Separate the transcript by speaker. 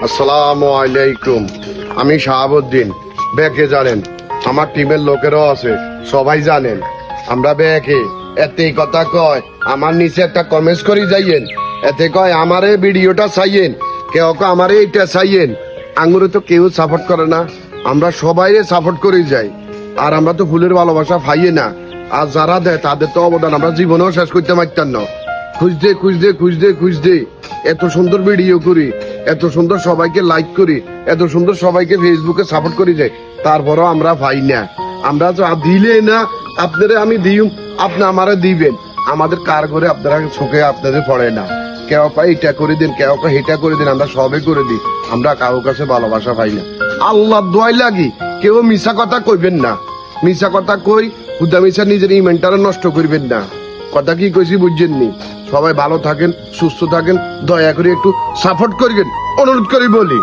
Speaker 1: আসসালামু আলাইকুম। আমি শাহাবুদ্দিন। ব্যাকে জানেন, আমার টিমের লোকেরাও আছে, সবাই জানেন আমরা ব্যাকে। এতে কথা কয় আমার নিচে একটা কমেন্টস করি যাইয়েন, এতে কয় আমারে ভিডিওটা চাইয়েন, কেউ কেউ আমারে এইটা চাইয়েন। আঙুরে তো কেউ সাপোর্ট করে না, আমরা সবাই সাপোর্ট করে যাই। আর আমরা তো ফুলের ভালোবাসা পাইয়ে না, আর যারা দেয় তাদের তো অবদান আমরা জীবনেও শেষ করতে পারতাম না। খুঁজতে খুঁজতে খুঁজতে খুঁজতে এত সুন্দর ভিডিও করি, এত সুন্দর সবাইকে লাইক করি, এত সুন্দর সবাইকে ফেসবুকে সাপোর্ট করি যায়, তারপরও আমরা পাই না। আমরা তো দিলে না, আপনারা আমি দিই, আপনি আমারে দিবেন, আমাদের কার করে আপনারা চোখে আপনাদের পড়ে না। কেউ কয় এটা করে দিন, কেউ কয় এটা করে দিন, আমরা সবে করে দিই। আমরা কারোর কাছে ভালোবাসা পাই না। আল্লাহ দোয়াই লাগি কেউ মিশা কথা কইবেন না। মিশা কথা কই হুদা মিশা নিজের ইমেন্টারে নষ্ট করবেন না। কথা কি কইছি বুঝছেননি? সবাই ভালো থাকেন, সুস্থ থাকেন, দয়া করে একটু সাপোর্ট করবেন, অনুরোধ করি বলি।